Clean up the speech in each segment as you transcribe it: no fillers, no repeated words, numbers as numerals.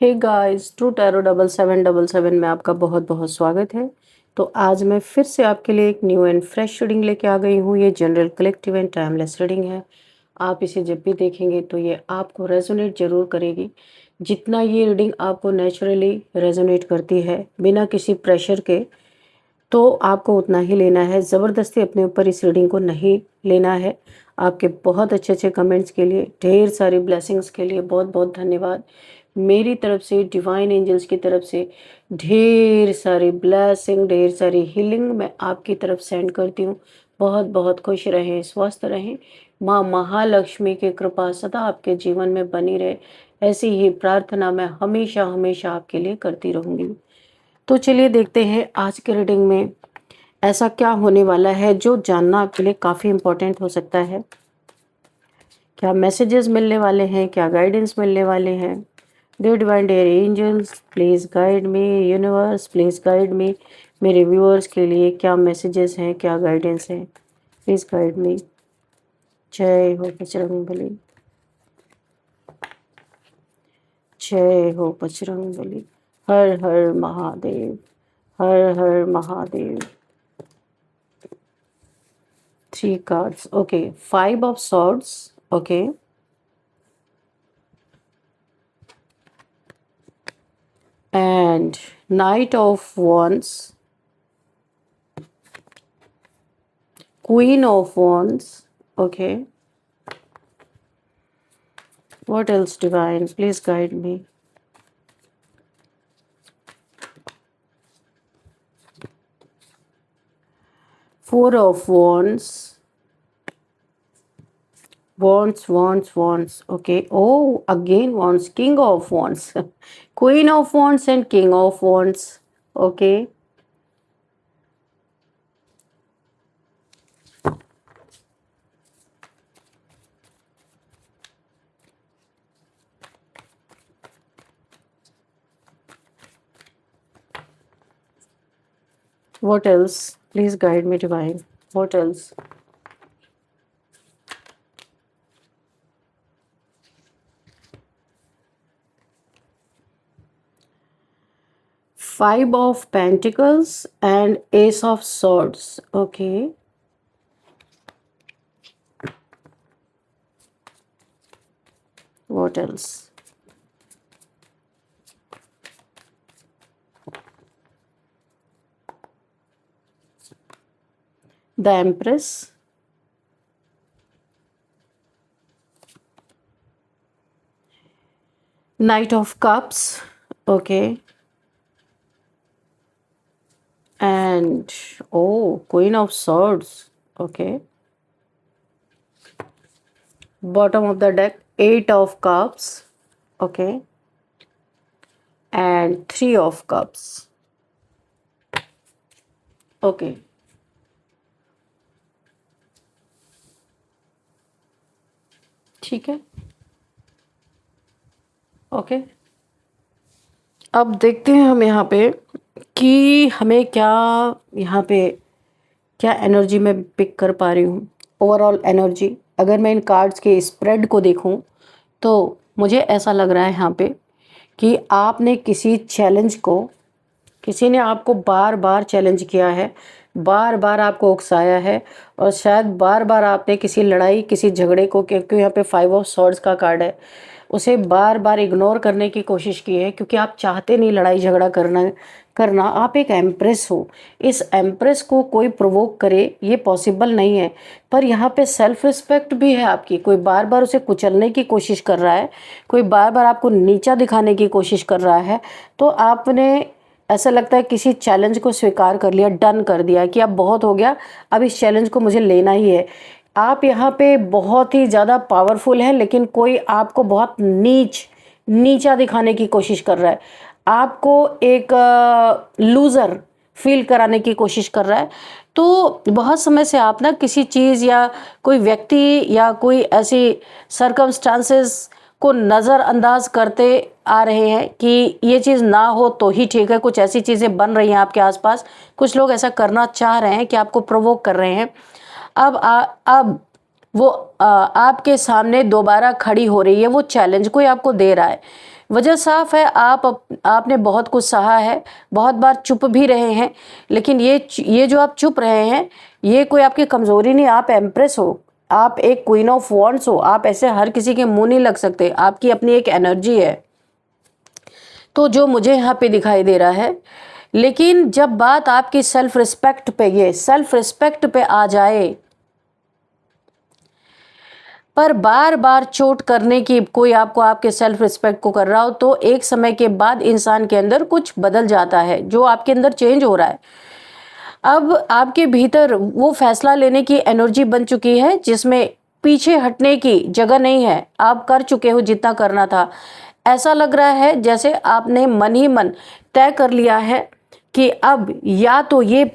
Hey guys, true tarot 7777 में आपका बहुत बहुत स्वागत है। तो आज मैं फिर से आपके लिए एक न्यू एंड फ्रेश रीडिंग लेके आ गई हूँ। ये general collective and timeless reading है। आप इसे जब भी देखेंगे तो ये आपको रेजोनेट जरूर करेगी। जितना ये रीडिंग आपको नेचुरली रेजोनेट करती है बिना किसी प्रेशर के, तो आपको उतना ही लेना है। ज़बरदस्ती अपने ऊपर इस रीडिंग को नहीं लेना है। आपके बहुत अच्छे अच्छे कमेंट्स के लिए, ढेर सारी ब्लेसिंग्स के लिए बहुत बहुत धन्यवाद। मेरी तरफ से, डिवाइन एंजल्स की तरफ से ढेर सारी ब्लेसिंग, ढेर सारी हीलिंग मैं आपकी तरफ सेंड करती हूँ। बहुत बहुत खुश रहें, स्वस्थ रहें। माँ महालक्ष्मी की कृपा सदा आपके जीवन में बनी रहे, ऐसी ही प्रार्थना मैं हमेशा हमेशा आपके लिए करती रहूँगी। तो चलिए देखते हैं आज के रीडिंग में ऐसा क्या होने वाला है जो जानना आपके लिए काफ़ी इम्पोर्टेंट हो सकता है। क्या मैसेजेस मिलने वाले हैं, क्या गाइडेंस मिलने वाले हैं। Dear divine, dear angels, please guide me. Universe please guide me. मेरे व्यूअर्स के लिए क्या मैसेजेस हैं, क्या गाइडेंस है, प्लीज़ गाइड मी। जय हो बजरंगबली, जय हो बजरंगबली। हर हर महादेव, हर हर Mahadev. 3 cards. Okay, 5 of swords. Okay. And Knight of Wands. Queen of Wands. Okay. What else, Divine? Please guide me. Four of Wands. Wands. Okay. Oh, again Wands. King of Wands. Queen of Wands and King of Wands. Okay. What else? Please guide me, Divine. What else? Five of Pentacles and Ace of Swords. Okay. What else? The Empress. Knight of Cups. Okay. And oh, Queen of Swords. Okay. Bottom of the deck, 8 of Cups. Okay. And 3 of Cups. Okay. ठीक है। Okay. अब देखते हैं हम यहाँ पे कि हमें क्या यहाँ पे क्या एनर्जी मैं पिक कर पा रही हूँ। ओवरऑल एनर्जी अगर मैं इन कार्ड्स के स्प्रेड को देखूँ तो मुझे ऐसा लग रहा है यहाँ पे कि आपने किसी चैलेंज को, किसी ने आपको बार बार चैलेंज किया है, बार बार आपको उकसाया है, और शायद बार बार आपने किसी लड़ाई, किसी झगड़े को, क्योंकि यहाँ पे 5 ऑफ सॉर्ड्स का कार्ड है, उसे बार बार इग्नोर करने की कोशिश की है क्योंकि आप चाहते नहीं लड़ाई झगड़ा करना। आप एक एम्प्रेस हो। इस एम्प्रेस को कोई प्रोवोक करे ये पॉसिबल नहीं है। पर यहाँ पे सेल्फ रिस्पेक्ट भी है आपकी। कोई बार बार उसे कुचलने की कोशिश कर रहा है, कोई बार बार आपको नीचा दिखाने की कोशिश कर रहा है, तो आपने, ऐसा लगता है, किसी चैलेंज को स्वीकार कर लिया, डन कर दिया कि अब बहुत हो गया, अब इस चैलेंज को मुझे लेना ही है। आप यहाँ पे बहुत ही ज़्यादा पावरफुल हैं, लेकिन कोई आपको बहुत नीचा दिखाने की कोशिश कर रहा है, आपको एक लूज़र फील कराने की कोशिश कर रहा है। तो बहुत समय से आप ना किसी चीज़ या कोई व्यक्ति या कोई ऐसी सर्कमस्टांसेस को नज़रअंदाज करते आ रहे हैं कि ये चीज़ ना हो तो ही ठीक है। कुछ ऐसी चीज़ें बन रही हैं आपके आसपास, कुछ लोग ऐसा करना चाह रहे हैं कि आपको प्रोवोक कर रहे हैं। अब वो आपके सामने दोबारा खड़ी हो रही है, वो चैलेंज कोई आपको दे रहा है। वजह साफ है, आपने बहुत कुछ सहा है, बहुत बार चुप भी रहे हैं, लेकिन ये जो आप चुप रहे हैं, ये कोई आपकी कमज़ोरी नहीं। आप एम्प्रेस हो, आप एक क्वीन ऑफ वॉन्ड्स हो, आप ऐसे हर किसी के मुंह नहीं लग सकते, आपकी अपनी एक एनर्जी है। तो जो मुझे यहाँ पे दिखाई दे रहा है, लेकिन जब बात आपकी सेल्फ रिस्पेक्ट पे, ये सेल्फ रिस्पेक्ट पे आ जाए, पर बार बार चोट करने की, कोई आपको आपके सेल्फ रिस्पेक्ट को कर रहा हो, तो एक समय के बाद इंसान के अंदर कुछ बदल जाता है, जो आपके अंदर चेंज हो रहा है। अब आपके भीतर वो फैसला लेने की एनर्जी बन चुकी है जिसमें पीछे हटने की जगह नहीं है। आप कर चुके हो जितना करना था। ऐसा लग रहा है जैसे आपने मन ही मन तय कर लिया है कि अब या तो ये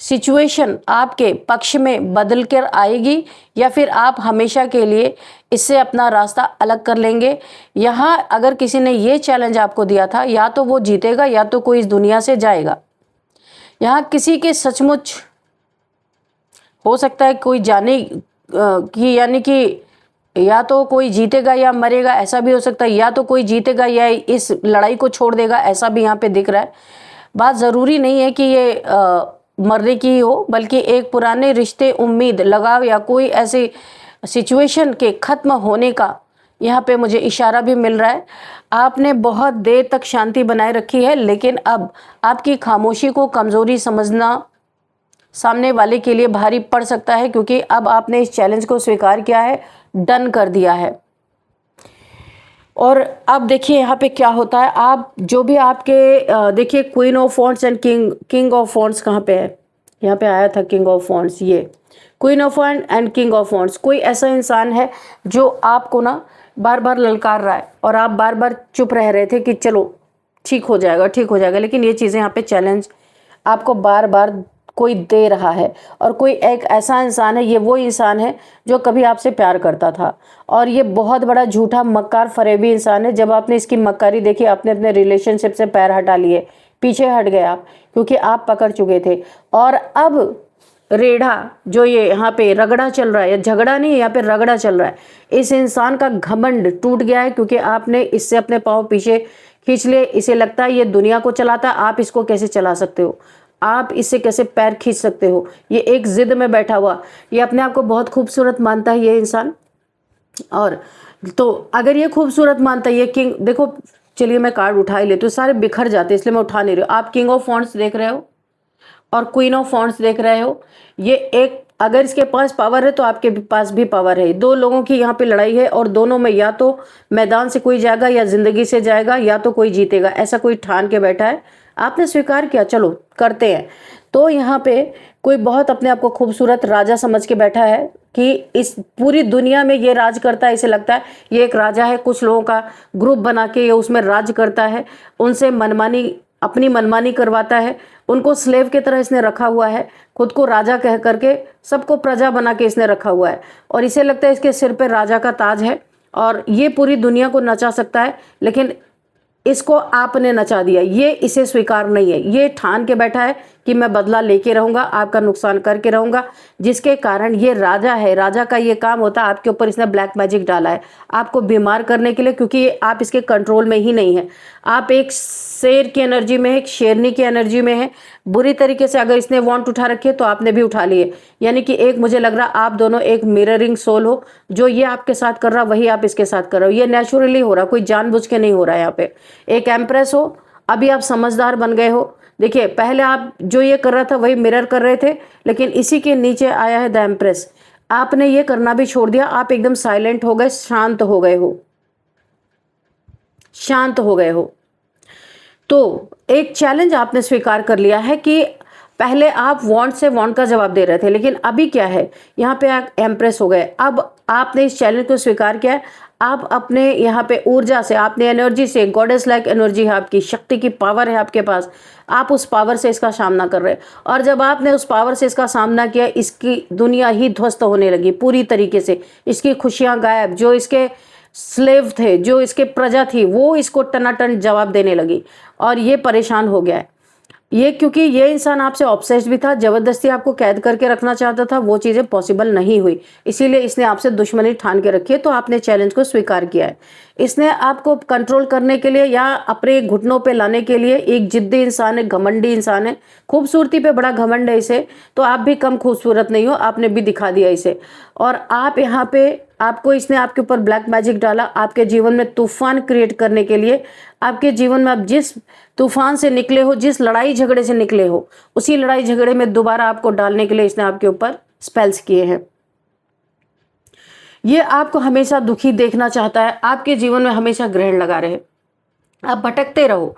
सिचुएशन आपके पक्ष में बदल कर आएगी, या फिर आप हमेशा के लिए इससे अपना रास्ता अलग कर लेंगे। यहाँ अगर किसी ने ये चैलेंज आपको दिया था, या तो वो जीतेगा या तो कोई इस दुनिया से जाएगा। यहाँ किसी के सचमुच हो सकता है कोई जाने कि, यानी कि या तो कोई जीतेगा या मरेगा, ऐसा भी हो सकता है, या तो कोई जीतेगा या इस लड़ाई को छोड़ देगा, ऐसा भी यहाँ पे दिख रहा है। बात ज़रूरी नहीं है कि ये मरने की हो, बल्कि एक पुराने रिश्ते, उम्मीद, लगाव या कोई ऐसी सिचुएशन के ख़त्म होने का यहाँ पे मुझे इशारा भी मिल रहा है। आपने बहुत देर तक शांति बनाए रखी है, लेकिन अब आपकी खामोशी को कमज़ोरी समझना सामने वाले के लिए भारी पड़ सकता है, क्योंकि अब आपने इस चैलेंज को स्वीकार किया है, डन कर दिया है। और अब देखिए यहाँ पे क्या होता है। आप जो भी आपके देखिए, queen of wands and king of wands कहाँ पे है, यहाँ पे आया था किंग ऑफ वॉन्ड्स, ये queen of wand and king of wands. कोई ऐसा इंसान है जो आपको ना बार बार ललकार रहा है, और आप बार बार चुप रह रहे थे कि चलो ठीक हो जाएगा, ठीक हो जाएगा, लेकिन ये चीज़ें यहाँ पे चैलेंज आपको बार बार कोई दे रहा है। और कोई एक ऐसा इंसान है, ये वो इंसान है जो कभी आपसे प्यार करता था, और ये बहुत बड़ा झूठा मक्कार फरेबी इंसान है। जब आपने इसकी मक्कारी देखी, आपने अपने रिलेशनशिप से पैर हटा लिए, पीछे हट गए आप, क्योंकि आप पकड़ चुके थे। और अब रेढ़ा जो ये यहाँ पे रगड़ा चल रहा है, या झगड़ा नहीं, यहाँ पे रगड़ा चल रहा है, इस इंसान का घमंड टूट गया है, क्योंकि आपने इससे अपने पाँव पीछे खींच लिए। इसे लगता है ये दुनिया को चलाता है, आप इसको कैसे चला सकते हो, आप इससे कैसे पैर खींच सकते हो। ये एक जिद में बैठा हुआ, ये अपने आप को बहुत खूबसूरत मानता है ये इंसान। और तो अगर ये खूबसूरत मानता है, ये किंग, देखो चलिए मैं कार्ड उठा ही लेती हूँ, सारे बिखर जाते हैं इसलिए मैं उठा नहीं रही हूँ। आप किंग ऑफ वॉन्ड्स देख रहे हो और क्वीन ऑफ वॉन्ड्स देख रहे हो। ये एक, अगर इसके पास पावर है तो आपके पास भी पावर है। दो लोगों की यहाँ पे लड़ाई है, और दोनों में या तो मैदान से कोई जाएगा या जिंदगी से जाएगा, या तो कोई जीतेगा, ऐसा कोई ठान के बैठा है। आपने स्वीकार किया, चलो करते हैं। तो यहाँ पे कोई बहुत अपने आप को खूबसूरत राजा समझ के बैठा है कि इस पूरी दुनिया में ये राज करता है। इसे लगता है ये एक राजा है, कुछ लोगों का ग्रुप बना के ये उसमें राज करता है, उनसे मनमानी, अपनी मनमानी करवाता है, उनको स्लेव की तरह इसने रखा हुआ है, खुद को राजा कह करके सबको प्रजा बना के इसने रखा हुआ है। और इसे लगता है इसके सिर पे राजा का ताज है, और ये पूरी दुनिया को नचा सकता है, लेकिन इसको आपने नचा दिया। ये इसे स्वीकार नहीं है, ये ठान के बैठा है कि मैं बदला लेके रहूंगा, आपका नुकसान करके रहूंगा, जिसके कारण ये राजा है। राजा का ये काम होता है, आपके ऊपर इसने ब्लैक मैजिक डाला है आपको बीमार करने के लिए, क्योंकि आप इसके कंट्रोल में ही नहीं है। आप एक शेर की एनर्जी में है, एक शेरनी की एनर्जी में है। बुरी तरीके से अगर इसने वांट उठा रखे तो आपने भी उठा लिए। यानी कि एक, मुझे लग रहा आप दोनों एक मिररिंग सोल हो, जो ये आपके साथ कर रहा वही आप इसके साथ कर रहे हो। ये नेचुरली हो रहा, कोई जानबूझ के नहीं हो रहा है। यहाँ पे एक एम्प्रेस हो, अभी आप समझदार बन गए हो। देखिए पहले आप जो ये कर रहा था वही मिरर कर रहे थे, लेकिन इसी के नीचे आया है द एम्प्रेस। आपने ये करना भी छोड़ दिया, आप एकदम साइलेंट हो गए, शांत हो गए हो, शांत हो गए हो। तो एक चैलेंज आपने स्वीकार कर लिया है कि पहले आप वांट से वांट का जवाब दे रहे थे, लेकिन अभी क्या है, यहाँ पे आप एम्प्रेस हो गए। अब आपने इस चैलेंज को स्वीकार किया है। आप अपने यहाँ पे ऊर्जा से, आपने एनर्जी से, गॉडेस लाइक एनर्जी है आपकी, शक्ति की पावर है आपके पास, आप उस पावर से इसका सामना कर रहे हैं। और जब आपने उस पावर से इसका सामना किया, इसकी दुनिया ही ध्वस्त होने लगी पूरी तरीके से। इसकी खुशियाँ गायब, जो इसके स्लेव थे, जो इसके प्रजा थी, वो इसको टनाटन जवाब देने लगी, और ये परेशान हो गया है। ये क्योंकि ये इंसान आपसे ऑब्सेस्ड भी था, ज़बरदस्ती आपको कैद करके रखना चाहता था, वो चीज़ें पॉसिबल नहीं हुई, इसीलिए इसने आपसे दुश्मनी ठान के रखी है, तो आपने चैलेंज को स्वीकार किया है। इसने आपको कंट्रोल करने के लिए या अपने घुटनों पे लाने के लिए एक ज़िद्दी इंसान है, घमंडी इंसान है, खूबसूरती पे बड़ा घमंड है इसे, तो आप भी कम खूबसूरत नहीं हो, आपने भी दिखा दिया इसे। और आप यहाँ पे आपको इसने आपके ऊपर ब्लैक मैजिक डाला, आपके जीवन में तूफान क्रिएट करने के लिए, आपके जीवन में आप जिस तूफान से निकले हो, जिस लड़ाई झगड़े से निकले हो, उसी लड़ाई झगड़े में दोबारा आपको डालने के लिए इसने आपके ऊपर स्पेल्स किए हैं। ये आपको हमेशा दुखी देखना चाहता है, आपके जीवन में हमेशा ग्रहण लगा रहे, आप भटकते रहो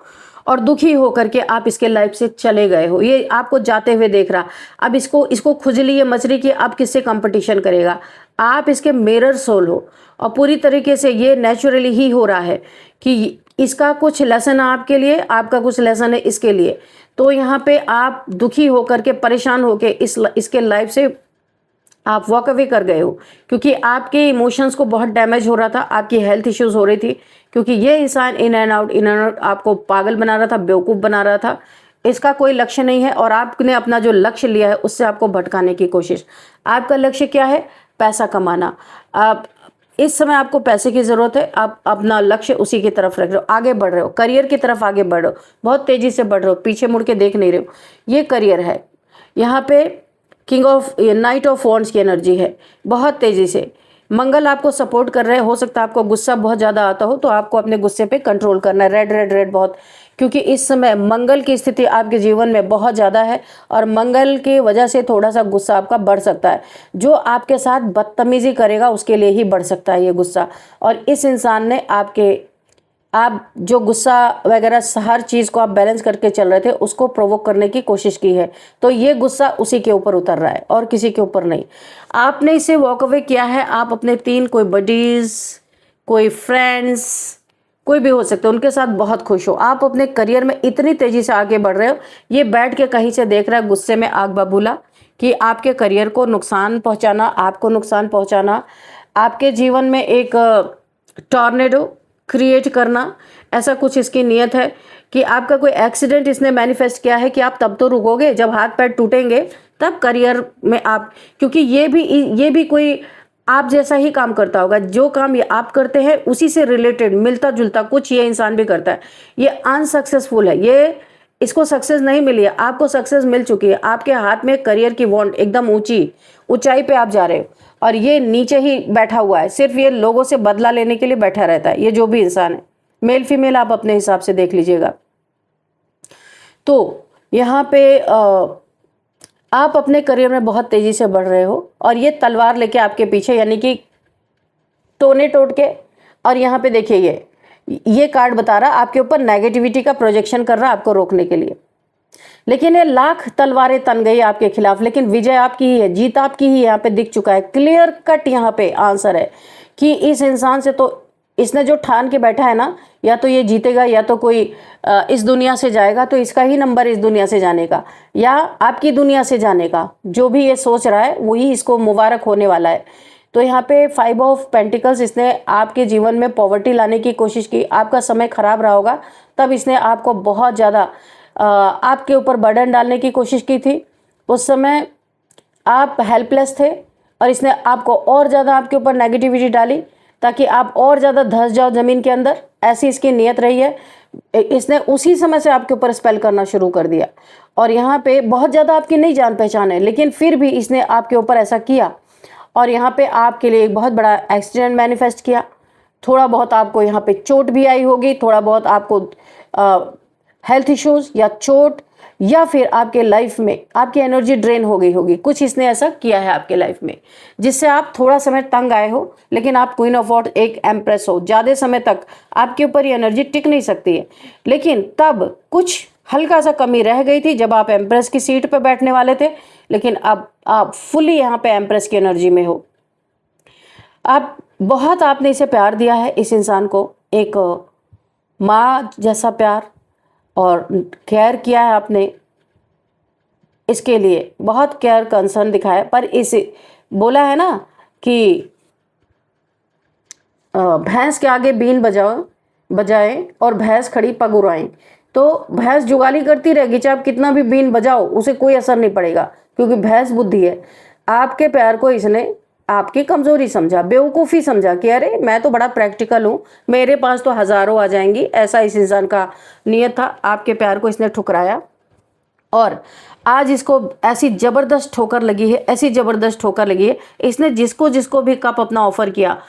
और दुखी होकर के आप इसके लाइफ से चले गए हो। ये आपको जाते हुए देख रहा, अब इसको इसको खुजली है मचली की, अब किससे कंपटीशन करेगा। आप इसके मिरर सोल हो और पूरी तरीके से ये नेचुरली ही हो रहा है कि इसका कुछ लेसन है आपके लिए, आपका कुछ लेसन है इसके लिए। तो यहाँ पे आप दुखी होकर के, परेशान होकर इसके लाइफ से आप वॉक अवे कर गए हो, क्योंकि आपके इमोशंस को बहुत डैमेज हो रहा था, आपकी हेल्थ इश्यूज हो रही थी, क्योंकि ये इंसान इन एंड आउट आपको पागल बना रहा था, बेवकूफ़ बना रहा था। इसका कोई लक्ष्य नहीं है और आपने अपना जो लक्ष्य लिया है उससे आपको भटकाने की कोशिश। आपका लक्ष्य क्या है? पैसा कमाना। आप इस समय आपको पैसे की ज़रूरत है, आप अपना लक्ष्य उसी की तरफ रख रहे हो, आगे बढ़ रहे हो, करियर की तरफ आगे बढ़ रहे हो, बहुत तेज़ी से बढ़ रहे हो, पीछे मुड़ के देख नहीं रहे हो। ये करियर है। यहाँ पे king of night of wands की एनर्जी है, बहुत तेज़ी से मंगल आपको सपोर्ट कर रहे हैं। हो सकता है आपको गुस्सा बहुत ज़्यादा आता हो, तो आपको अपने गुस्से पे कंट्रोल करना है। रेड रेड रेड बहुत, क्योंकि इस समय मंगल की स्थिति आपके जीवन में बहुत ज़्यादा है और मंगल की वजह से थोड़ा सा गुस्सा आपका बढ़ सकता है। जो आपके साथ बदतमीज़ी करेगा उसके लिए ही बढ़ सकता है ये गुस्सा। और इस इंसान ने आप जो गुस्सा वगैरह हर चीज़ को आप बैलेंस करके चल रहे थे, उसको प्रोवोक करने की कोशिश की है, तो ये गुस्सा उसी के ऊपर उतर रहा है और किसी के ऊपर नहीं। आपने इसे वॉक अवे किया है। आप अपने 3 कोई बडीज़, कोई फ्रेंड्स, कोई भी हो सकते हैं, उनके साथ बहुत खुश हो। आप अपने करियर में इतनी तेज़ी से आगे बढ़ रहे हो, ये बैठ के कहीं से देख रहा है गुस्से में आग बबूला कि आपके करियर को नुकसान पहुँचाना, आपको नुकसान पहुँचाना, आपके जीवन में एक टॉर्नेडो क्रिएट करना, ऐसा कुछ इसकी नीयत है कि आपका कोई एक्सीडेंट इसने मैनिफेस्ट किया है कि आप तब तो रुकोगे जब हाथ पैर टूटेंगे, तब करियर में आप, क्योंकि ये भी कोई आप जैसा ही काम करता होगा। जो काम ये आप करते हैं उसी से रिलेटेड मिलता जुलता कुछ ये इंसान भी करता है। ये अनसक्सेसफुल है, ये इसको सक्सेस नहीं मिली है, आपको सक्सेस मिल चुकी है। आपके हाथ में करियर की वॉन्ट एकदम ऊंचाई पे आप जा रहे हो और ये नीचे ही बैठा हुआ है, सिर्फ ये लोगों से बदला लेने के लिए बैठा रहता है। ये जो भी इंसान है, मेल फीमेल आप अपने हिसाब से देख लीजिएगा। तो यहाँ पे आप अपने करियर में बहुत तेजी से बढ़ रहे हो और ये तलवार लेके आपके पीछे, यानी कि टोने टोट के। और यहाँ पे देखिए ये कार्ड बता रहा आपके ऊपर नेगेटिविटी का प्रोजेक्शन कर रहा आपको रोकने के लिए, लेकिन ये लाख तलवारें तन गई आपके खिलाफ, लेकिन विजय आपकी ही है, जीत आपकी ही यहाँ पे दिख चुका है। क्लियर कट यहाँ पे आंसर है कि इस इंसान से तो इसने जो ठान के बैठा है ना, या तो ये जीतेगा या तो कोई इस दुनिया से जाएगा, तो इसका ही नंबर इस दुनिया से जाने का या आपकी दुनिया से जाने का, जो भी ये सोच रहा है वही इसको मुबारक होने वाला है। तो यहाँ पे 5 ऑफ पेंटिकल्स, इसने आपके जीवन में पॉवर्टी लाने की कोशिश की, आपका समय खराब रहा होगा, तब इसने आपको बहुत ज़्यादा आपके ऊपर बर्डन डालने की कोशिश की थी। उस समय आप हेल्पलेस थे और इसने आपको और ज़्यादा आपके ऊपर नेगेटिविटी डाली ताकि आप और ज़्यादा धंस जाओ ज़मीन के अंदर, ऐसी इसकी नीयत रही है। इसने उसी समय से आपके ऊपर स्पेल करना शुरू कर दिया और यहाँ पे बहुत ज़्यादा आपकी नहीं जान पहचान है, लेकिन फिर भी इसने आपके ऊपर ऐसा किया और यहाँ पे आपके लिए एक बहुत बड़ा एक्सीडेंट मैनिफेस्ट किया। थोड़ा बहुत आपको यहाँ पे चोट भी आई होगी, थोड़ा बहुत आपको हेल्थ इश्यूज या चोट, या फिर आपके लाइफ में आपकी एनर्जी ड्रेन हो गई होगी। कुछ इसने ऐसा किया है आपके लाइफ में जिससे आप थोड़ा समय तंग आए हो, लेकिन आप क्वीन ऑफ वॉन्ड्स एक एम्प्रेस हो, ज़्यादा समय तक आपके ऊपर ये एनर्जी टिक नहीं सकती है। लेकिन तब कुछ हल्का सा कमी रह गई थी जब आप एम्प्रेस की सीट पर बैठने वाले थे, लेकिन अब आप फुली यहाँ पे एम्प्रेस की एनर्जी में हो। आपने इसे प्यार दिया है, इस इंसान को एक माँ जैसा प्यार और केयर किया है आपने, इसके लिए बहुत केयर कंसर्न दिखाया, पर इसे बोला है ना कि भैंस के आगे बीन बजाएं और भैंस खड़ी पग उड़ाएं। तो भैंस जुगाली करती रहेगी, चाहे आप कितना भी बीन बजाओ उसे कोई असर नहीं पड़ेगा, क्योंकि भैंस बुद्धि है। आपके प्यार को इसने आपकी कमजोरी समझा, बेवकूफ़ी समझा कि अरे मैं तो बड़ा प्रैक्टिकल हूँ, मेरे पास तो हज़ारों आ जाएंगी, ऐसा इस इंसान का नियत था। आपके प्यार को इसने ठुकराया और आज इसको ऐसी ज़बरदस्त ठोकर लगी है, ऐसी ज़बरदस्त ठोकर लगी है। इसने जिसको जिसको भी कप अपना ऑफ़र किया,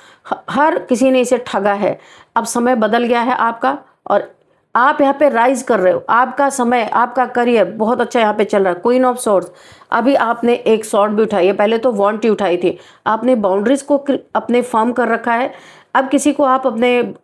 हर किसी ने इसे ठगा है। अब समय बदल गया है आपका और आप यहाँ पे राइज कर रहे हो। आपका समय, आपका करियर बहुत अच्छा यहाँ पे चल रहा है। क्वीन ऑफ सॉर्ड्स, अभी आपने एक सॉर्ड भी उठाई है, पहले तो वॉन्ट ही उठाई थी। आपने बाउंड्रीज को अपने फर्म कर रखा है। अब किसी को आप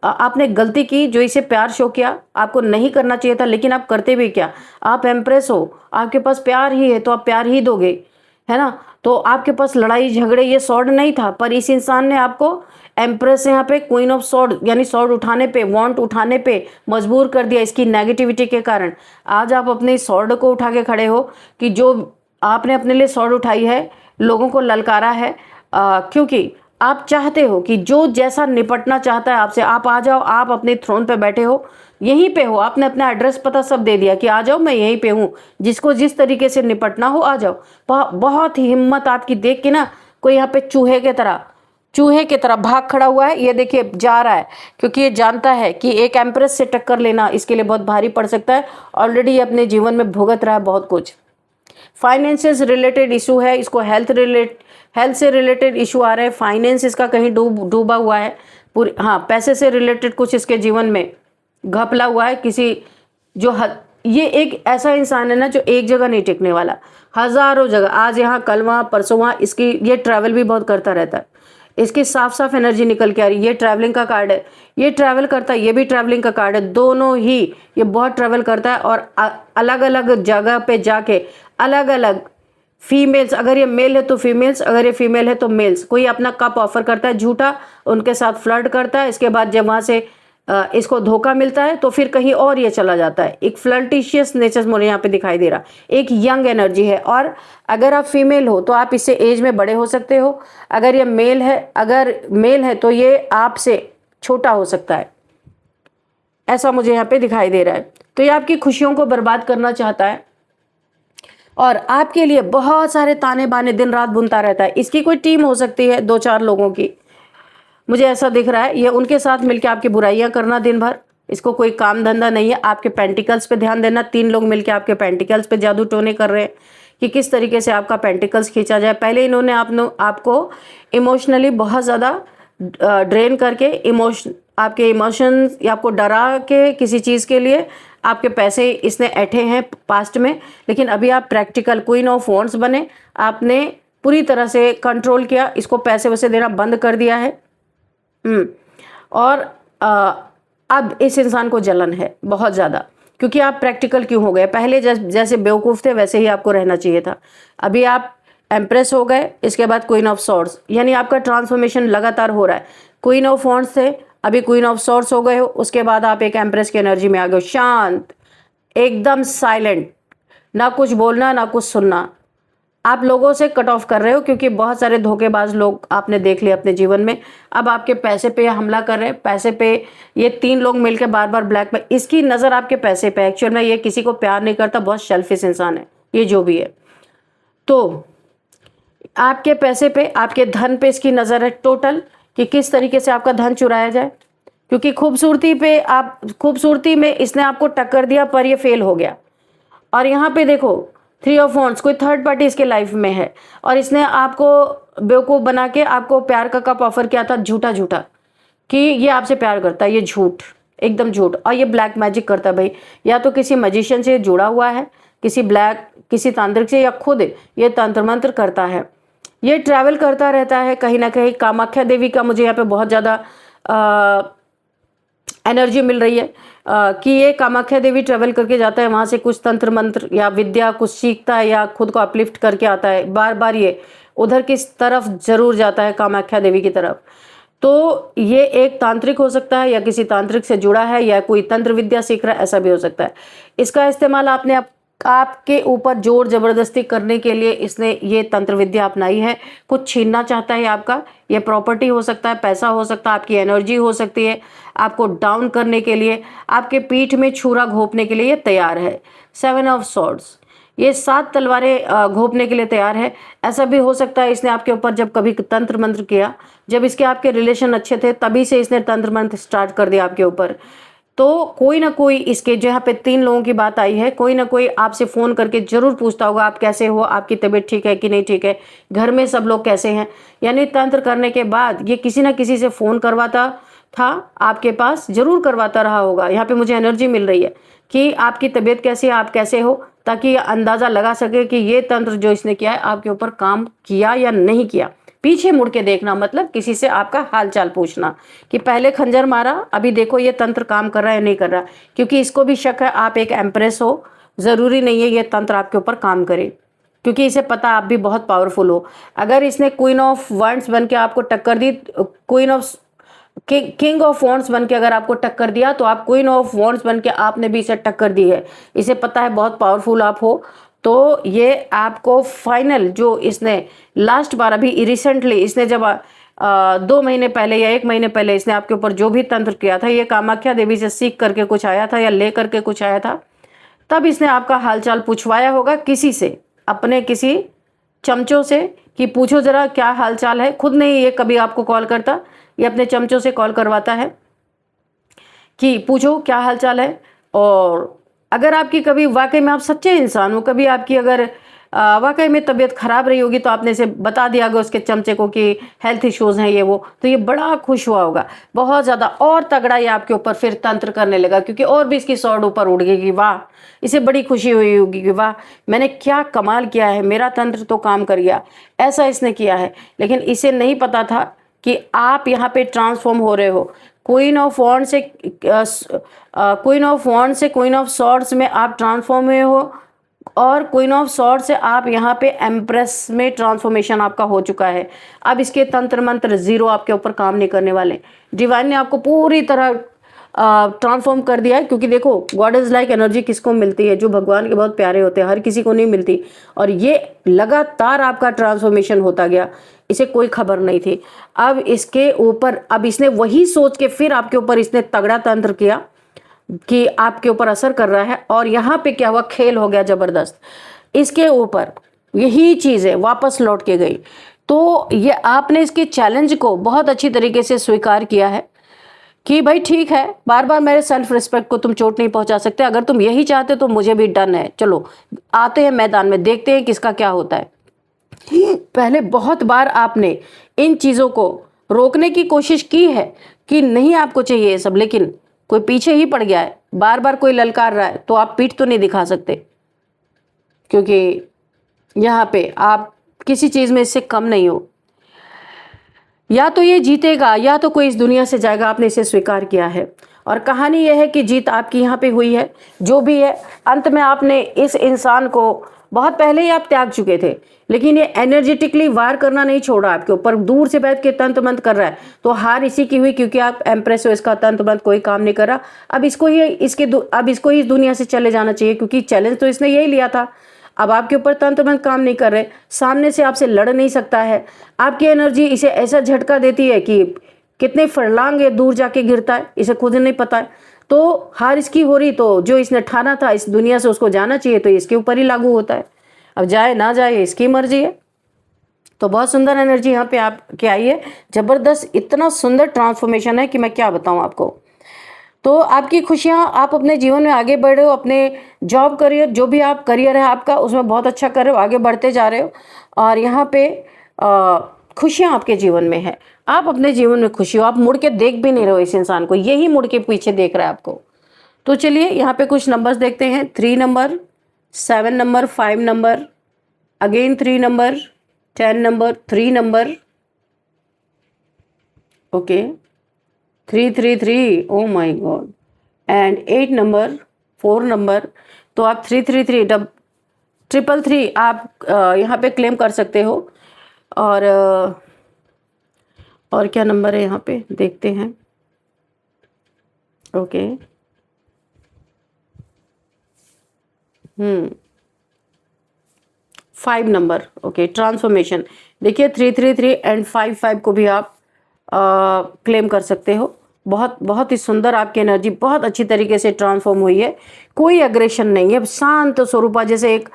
आपने गलती की, जो इसे प्यार शो किया, आपको नहीं करना चाहिए था, लेकिन आप करते भी क्या। आप एम्प्रेस हो, आपके पास प्यार ही है तो आप प्यार ही दोगे, है ना। तो आपके पास लड़ाई झगड़े ये सॉर्ड नहीं था, पर इस इंसान ने आपको एम्प्रेस यहाँ पे क्वीन ऑफ सॉर्ड यानी सॉर्ड उठाने पे, वॉन्ट उठाने पे मजबूर कर दिया इसकी नेगेटिविटी के कारण। आज आप अपने सॉर्ड को उठा के खड़े हो कि जो आपने अपने लिए सॉर्ड उठाई है, लोगों को ललकारा है, क्योंकि आप चाहते हो कि जो जैसा निपटना चाहता है आपसे, आप आ जाओ। आप अपने थ्रोन पे बैठे हो, यहीं पे हो, आपने अपना एड्रेस पता सब दे दिया कि आ जाओ, मैं यहीं पे हूँ, जिसको जिस तरीके से निपटना हो आ जाओ। बहुत ही हिम्मत आपकी देख के ना, कोई यहाँ पे चूहे की तरह भाग खड़ा हुआ है। ये देखिए जा रहा है, क्योंकि ये जानता है कि एक एम्प्रेस से टक्कर लेना इसके लिए बहुत भारी पड़ सकता है। ऑलरेडी ये अपने जीवन में भुगत रहा है बहुत कुछ। फाइनेंसेस रिलेटेड इशू है, इसको हेल्थ से रिलेटेड इशू आ रहे हैं। फाइनेंस इसका कहीं डूबा हुआ है पूरी, हाँ, पैसे से रिलेटेड कुछ इसके जीवन में घपला हुआ है। ये एक ऐसा इंसान है ना जो एक जगह नहीं टिकने वाला, हजारों जगह, आज यहाँ कल वहाँ परसों वहाँ। इसकी ये ट्रैवल भी बहुत करता रहता है, इसकी साफ साफ एनर्जी निकल के आ रही है। ये ट्रैवलिंग का कार्ड है, ये ट्रैवल करता है, ये भी ट्रैवलिंग का कार्ड है, दोनों ही ये बहुत ट्रैवल करता है। और अलग अलग जगह पे जाके अलग अलग फीमेल्स, अगर ये मेल है तो फीमेल्स, अगर ये फीमेल है तो मेल्स, कोई अपना कप ऑफर करता है झूठा, उनके साथ फ्लर्ट करता है। इसके बाद जब वहाँ से इसको धोखा मिलता है तो फिर कहीं और ये चला जाता है। एक फ्लर्टिशियस नेचर मुझे यहाँ पे दिखाई दे रहा, एक यंग एनर्जी है। और अगर आप फीमेल हो तो आप इससे एज में बड़े हो सकते हो, अगर ये मेल है, अगर मेल है तो ये आपसे छोटा हो सकता है, ऐसा मुझे यहाँ पे दिखाई दे रहा है। तो ये आपकी खुशियों को बर्बाद करना चाहता है और आपके लिए बहुत सारे ताने बाने दिन रात बुनता रहता है। इसकी कोई टीम हो सकती है 2-4 लोगों की, मुझे ऐसा दिख रहा है। ये उनके साथ मिलकर आपकी बुराइयां करना दिन भर, इसको कोई काम धंधा नहीं है। आपके पेंटिकल्स पे ध्यान देना, 3 लोग मिलकर आपके पेंटिकल्स पे जादू टोने कर रहे हैं कि किस तरीके से आपका पेंटिकल्स खींचा जाए। पहले इन्होंने आपको इमोशनली बहुत ज़्यादा ड्रेन करके, आपके इमोशंस या आपको डरा के किसी चीज़ के लिए आपके पैसे इसने ऐंठे हैं पास्ट में। लेकिन अभी आप प्रैक्टिकल क्वीन ऑफ वॉन्ड्स बने, आपने पूरी तरह से कंट्रोल किया, इसको पैसे वैसे देना बंद कर दिया है। और अब इस इंसान को जलन है बहुत ज़्यादा, क्योंकि आप प्रैक्टिकल क्यों हो गए। पहले जैसे बेवकूफ़ थे वैसे ही आपको रहना चाहिए था। अभी आप एम्प्रेस हो गए, इसके बाद क्वीन ऑफ सॉर्ड्स, यानी आपका ट्रांसफॉर्मेशन लगातार हो रहा है। क्वीन ऑफ वॉन्ड्स थे, अभी क्वीन ऑफ सॉर्ड्स हो गए हो, उसके बाद आप एक एम्प्रेस की एनर्जी में आ गए हो। शांत, एकदम साइलेंट, ना कुछ बोलना ना कुछ सुनना। आप लोगों से कट ऑफ कर रहे हो, क्योंकि बहुत सारे धोखेबाज लोग आपने देख लिए अपने जीवन में। अब आपके पैसे पे हमला कर रहे हैं, पैसे पे ये 3 लोग मिलकर बार बार ब्लैक में, इसकी नज़र आपके पैसे पे। एक्चुअल में ये किसी को प्यार नहीं करता, बहुत सेल्फिश इंसान है ये जो भी है। तो आपके पैसे पे, आपके धन पे इसकी नज़र है टोटल, कि किस तरीके से आपका धन चुराया जाए। क्योंकि खूबसूरती में इसने आपको टक्कर दिया पर ये फेल हो गया। और यहाँ पे देखो 3 ऑफ वॉन्ड्स, कोई थर्ड पार्टी इसके लाइफ में है और इसने आपको बेवकूफ़ बना के आपको प्यार का कप ऑफर किया था झूठा कि ये आपसे प्यार करता है। ये झूठ, एकदम झूठ। और ये ब्लैक मैजिक करता है भाई, या तो किसी मजिशियन से जुड़ा हुआ है, किसी तांत्रिक से, या खुद ये तंत्र मंत्र करता है। ये ट्रैवल करता रहता है कहीं ना कहीं। कामाख्या देवी का मुझे यहाँ पे बहुत ज़्यादा एनर्जी मिल रही है कि ये कामाख्या देवी ट्रैवल करके जाता है, वहाँ से कुछ तंत्र मंत्र या विद्या कुछ सीखता है या खुद को अपलिफ्ट करके आता है। बार बार ये उधर की तरफ जरूर जाता है, कामाख्या देवी की तरफ। तो ये एक तांत्रिक हो सकता है या किसी तांत्रिक से जुड़ा है या कोई तंत्र विद्या सीख रहा है, ऐसा भी हो सकता है। इसका इस्तेमाल आपके ऊपर जोर जबरदस्ती करने के लिए इसने ये तंत्र विद्या अपनाई है। कुछ छीनना चाहता है आपका, ये प्रॉपर्टी हो सकता है, पैसा हो सकता है, आपकी एनर्जी हो सकती है, आपको डाउन करने के लिए, आपके पीठ में छुरा घोंपने के लिए ये तैयार है। 7 ऑफ सॉर्ड्स, ये 7 तलवारें घोंपने के लिए तैयार है। ऐसा भी हो सकता है इसने आपके ऊपर जब कभी तंत्र मंत्र किया, जब इसके आपके रिलेशन अच्छे थे तभी से इसने तंत्र मंत्र स्टार्ट कर दिया आपके ऊपर। तो कोई ना कोई इसके, जो यहाँ पे 3 लोगों की बात आई है, कोई ना कोई आपसे फ़ोन करके ज़रूर पूछता होगा आप कैसे हो, आपकी तबीयत ठीक है कि नहीं ठीक है, घर में सब लोग कैसे हैं। यानी तंत्र करने के बाद ये किसी ना किसी से फ़ोन करवाता था, आपके पास ज़रूर करवाता रहा होगा। यहाँ पे मुझे एनर्जी मिल रही है कि आपकी तबीयत कैसी है, आप कैसे हो, ताकि ये अंदाज़ा लगा सके कि ये तंत्र जो इसने किया है आपके ऊपर काम किया या नहीं किया। पीछे मुड़ के देखना मतलब किसी से आपका हालचाल पूछना कि पहले खंजर मारा, अभी देखो ये तंत्र काम कर रहा है या नहीं कर रहा, क्योंकि इसको भी शक है आप एक एम्प्रेस हो, ज़रूरी नहीं है ये तंत्र आपके ऊपर काम करे, क्योंकि इसे पता आप भी बहुत पावरफुल हो। अगर इसने क्वीन ऑफ वंड्स बन के आपको टक्कर दी, queen of king of wands बन के अगर आपको टक्कर दिया, तो आप क्वीन ऑफ वॉन्ड्स बन के आपने भी इसे टक्कर दी है। इसे पता है बहुत पावरफुल आप हो, तो ये आपको फाइनल जो इसने लास्ट बार अभी रिसेंटली इसने जब 2 महीने पहले या 1 महीने पहले इसने आपके ऊपर जो भी तंत्र किया था, ये कामाख्या देवी से सीख करके कुछ आया था या ले करके कुछ आया था, तब इसने आपका हालचाल पूछवाया होगा किसी से, अपने किसी चमचों से, कि पूछो ज़रा क्या हालचाल है। खुद नहीं ये कभी आपको कॉल करता, ये अपने चमचों से कॉल करवाता है कि पूछो क्या हालचाल है। और अगर आपकी कभी वाकई में आप सच्चे इंसान हो, कभी आपकी अगर वाकई में तबीयत खराब रही होगी, तो आपने इसे बता दिया होगा उसके चमचे को कि हेल्थ इश्यूज़ हैं ये वो, तो ये बड़ा खुश हुआ होगा बहुत ज़्यादा, और तगड़ा ये आपके ऊपर फिर तंत्र करने लगा, क्योंकि और भी इसकी सौड़ ऊपर उड़ गई कि वाह, इसे बड़ी खुशी हुई होगी कि वाह मैंने क्या कमाल किया है, मेरा तंत्र तो काम कर गया, ऐसा इसने किया है। लेकिन इसे नहीं पता था कि आप यहाँ पे ट्रांसफॉर्म हो रहे हो। क्वीन ऑफ वॉन्ड से क्वीन ऑफ सॉर्ड्स में आप ट्रांसफॉर्म हुए हो, और क्वीन ऑफ सॉर्ड से आप यहाँ पे एम्प्रेस में ट्रांसफॉर्मेशन आपका हो चुका है। अब इसके तंत्र मंत्र ज़ीरो आपके ऊपर काम नहीं करने वाले। डिवाइन ने आपको पूरी तरह ट्रांसफॉर्म कर दिया है, क्योंकि देखो गॉड इज लाइक एनर्जी किसको मिलती है, जो भगवान के बहुत प्यारे होते हैं, हर किसी को नहीं मिलती। और ये लगातार आपका ट्रांसफॉर्मेशन होता गया, इसे कोई खबर नहीं थी। अब इसके ऊपर, अब इसने वही सोच के फिर आपके ऊपर इसने तगड़ा तंत्र किया कि आपके ऊपर असर कर रहा है, और यहाँ पे क्या हुआ, खेल हो गया जबरदस्त इसके ऊपर। यही चीज़ें वापस लौट के गई। तो ये आपने इसके चैलेंज को बहुत अच्छी तरीके से स्वीकार किया है कि भाई ठीक है, बार बार मेरे सेल्फ रिस्पेक्ट को तुम चोट नहीं पहुंचा सकते, अगर तुम यही चाहते तो मुझे भी डन है, चलो आते हैं मैदान में, देखते हैं किसका क्या होता है। पहले बहुत बार आपने इन चीज़ों को रोकने की कोशिश की है कि नहीं आपको चाहिए ये सब, लेकिन कोई पीछे ही पड़ गया है, बार बार कोई ललकार रहा है, तो आप पीठ तो नहीं दिखा सकते, क्योंकि यहाँ पे आप किसी चीज़ में इससे कम नहीं हो। या तो ये जीतेगा या तो कोई इस दुनिया से जाएगा, आपने इसे स्वीकार किया है। और कहानी यह है कि जीत आपकी यहाँ पे हुई है, जो भी है। अंत में आपने इस इंसान को बहुत पहले ही आप त्याग चुके थे, लेकिन ये एनर्जेटिकली वार करना नहीं छोड़ा आपके ऊपर, दूर से बैठ के तंत्र मंत्र कर रहा है। तो हार इसी की हुई, क्योंकि आप एम्प्रेस हो, इसका तंत्र मंत्र कोई काम नहीं कर रहा। अब इसको ही इस दुनिया से चले जाना चाहिए, क्योंकि चैलेंज तो इसने यही लिया था। अब आपके ऊपर तंत्र मंत्र काम नहीं कर रहे, सामने से आपसे लड़ नहीं सकता है, आपकी एनर्जी इसे ऐसा झटका देती है कि कितने फरलांग ये दूर जाके गिरता है, इसे खुद नहीं पता है। तो हार इसकी हो रही, तो जो इसने ठाना था इस दुनिया से उसको जाना चाहिए, तो इसके ऊपर ही लागू होता है। अब जाए ना जाए इसकी मर्जी है। तो बहुत सुंदर एनर्जी यहाँ पे आपके आई है, जबरदस्त, इतना सुंदर ट्रांसफॉर्मेशन है कि मैं क्या बताऊँ आपको। तो आपकी खुशियाँ, आप अपने जीवन में आगे बढ़ रहे हो, अपने जॉब करियर, जो भी आप करियर है आपका, उसमें बहुत अच्छा कर रहे हो, आगे बढ़ते जा रहे हो। और यहाँ पे खुशियाँ आपके जीवन में है, आप अपने जीवन में खुशी हो, आप मुड़ के देख भी नहीं रहे हो इस इंसान को, यही मुड़ के पीछे देख रहा है आपको। तो चलिए यहाँ पे कुछ नंबर्स देखते हैं। 3 number, 7 number, 5 number, again 3 number, 10 number, 3 number, okay, 333, oh my God, and 8 number, 4 number. तो आप 333 333 आप यहाँ पे क्लेम कर सकते हो। और क्या नंबर है यहाँ पे देखते हैं, ओके, 5 नंबर, ओके, ट्रांसफॉर्मेशन। देखिए 333 एंड 55 को भी आप क्लेम कर सकते हो। बहुत बहुत ही सुंदर आपकी एनर्जी बहुत अच्छी तरीके से ट्रांसफॉर्म हुई है। कोई एग्रेशन नहीं है, शांत स्वरूपा, जैसे एक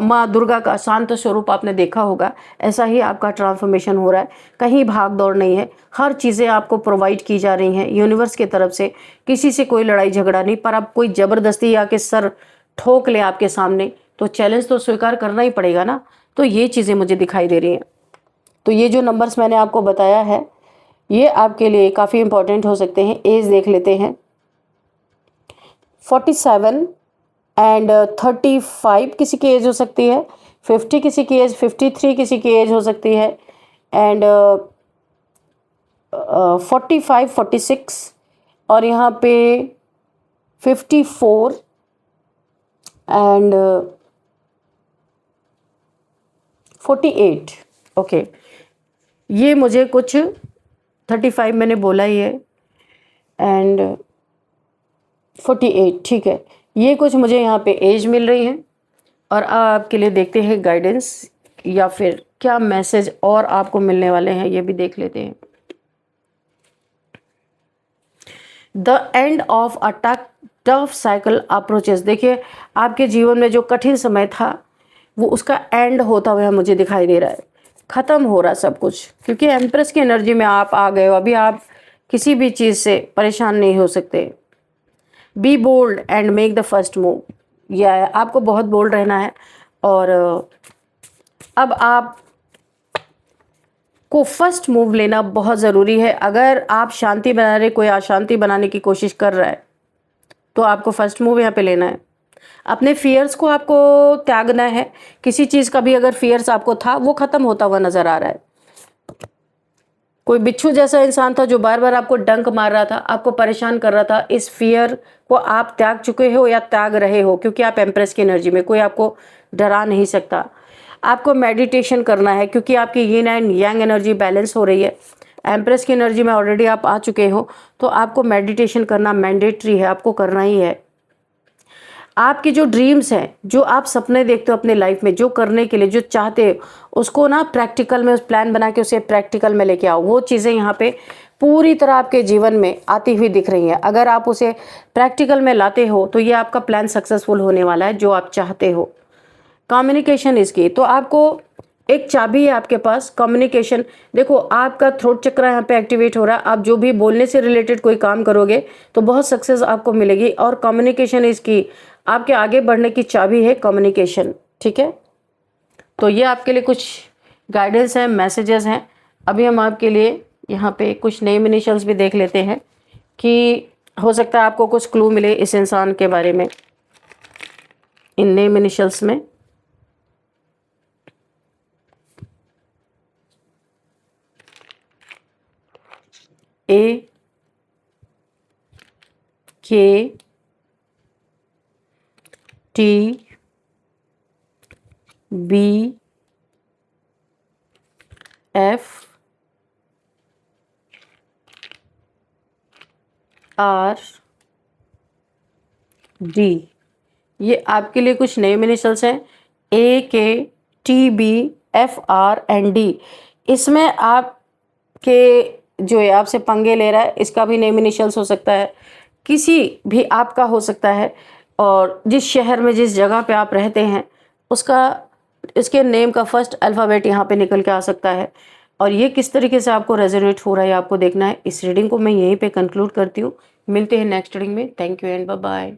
माँ दुर्गा का शांत स्वरूप आपने देखा होगा, ऐसा ही आपका ट्रांसफॉर्मेशन हो रहा है। कहीं भाग दौड़ नहीं है, हर चीज़ें आपको प्रोवाइड की जा रही हैं यूनिवर्स की तरफ से। किसी से कोई लड़ाई झगड़ा नहीं, पर अब कोई ज़बरदस्ती आके सर ठोक ले आपके सामने तो चैलेंज तो स्वीकार करना ही पड़ेगा ना। तो ये चीज़ें मुझे दिखाई दे रही हैं। तो ये जो नंबर्स मैंने आपको बताया है, ये आपके लिए काफ़ी इंपॉर्टेंट हो सकते हैं। एज देख लेते हैं, 47 एंड 35 किसी की एज हो सकती है, 50 किसी की एज, 53 किसी की एज हो सकती है, एंड 45, 46, और यहाँ पे 54 एंड 48। ओके, ये मुझे कुछ 35 मैंने बोला ही है एंड 48, ठीक है। ये कुछ मुझे यहाँ पे एज मिल रही है। और आपके लिए देखते हैं गाइडेंस या फिर क्या मैसेज और आपको मिलने वाले हैं, ये भी देख लेते हैं। The end of a tough cycle approaches. देखिए, आपके जीवन में जो कठिन समय था वो उसका एंड होता हुआ मुझे दिखाई दे रहा है, ख़त्म हो रहा सब कुछ, क्योंकि एम्प्रेस की एनर्जी में आप आ गए हो। अभी आप किसी भी चीज़ से परेशान नहीं हो सकते। Be bold and make the first move. या आपको बहुत बोल्ड रहना है और अब आप को फर्स्ट मूव लेना बहुत ज़रूरी है। अगर आप शांति बना रहे, कोई अशांति बनाने की कोशिश कर रहा है, तो आपको फर्स्ट मूव यहाँ पे लेना है। अपने फियर्स को आपको त्यागना है। किसी चीज़ का भी अगर फियर्स आपको था, वो ख़त्म होता हुआ नज़र आ रहा है। कोई बिच्छू जैसा इंसान था जो बार बार आपको डंक मार रहा था, आपको परेशान कर रहा था, इस फियर को आप त्याग चुके हो या त्याग रहे हो, क्योंकि आप एम्प्रेस की एनर्जी में, कोई आपको डरा नहीं सकता। आपको मेडिटेशन करना है, क्योंकि आपकी yin and yang energy balance हो रही है। एम्प्रेस की एनर्जी में ऑलरेडी आप आ चुके हो, तो आपको मेडिटेशन करना मैंडेटरी है, आपको करना ही है। आपकी जो ड्रीम्स हैं, जो आप सपने देखते हो अपने लाइफ में, जो करने के लिए जो चाहते हो, उसको ना प्रैक्टिकल में, उस प्लान बना के उसे प्रैक्टिकल में लेके आओ। वो चीज़ें यहाँ पे पूरी तरह आपके जीवन में आती हुई दिख रही हैं। अगर आप उसे प्रैक्टिकल में लाते हो तो ये आपका प्लान सक्सेसफुल होने वाला है, जो आप चाहते हो। कम्युनिकेशन इसकी, तो आपको एक चाबी है आपके पास, कम्युनिकेशन। देखो, आपका थ्रोट चक्र यहाँ पे एक्टिवेट हो रहा है। आप जो भी बोलने से रिलेटेड कोई काम करोगे तो बहुत सक्सेस आपको मिलेगी। और कम्युनिकेशन इसकी आपके आगे बढ़ने की चाबी है, कम्युनिकेशन, ठीक है। तो ये आपके लिए कुछ गाइडेंस हैं, मैसेजेस हैं। अभी हम आपके लिए यहाँ पे कुछ नेम इनिशियल्स भी देख लेते हैं कि हो सकता है आपको कुछ क्लू मिले इस इंसान के बारे में इन नेम इनिशियल्स में। A, K, T, B, F, R, D. ये आपके लिए कुछ नेम इनिशियल्स हैं, A, K, T, B, F, R and D. इसमें आपके जो है आपसे पंगे ले रहा है, इसका भी नेम इनिशियल्स हो सकता है, किसी भी आपका हो सकता है। और जिस शहर में, जिस जगह पे आप रहते हैं, उसका, इसके नेम का फर्स्ट अल्फ़ाबेट यहाँ पे निकल के आ सकता है। और ये किस तरीके से आपको रेजोनेट हो रहा है आपको देखना है। इस रीडिंग को मैं यहीं पे कंक्लूड करती हूँ। मिलते हैं नेक्स्ट रीडिंग में। Thank you and bye bye.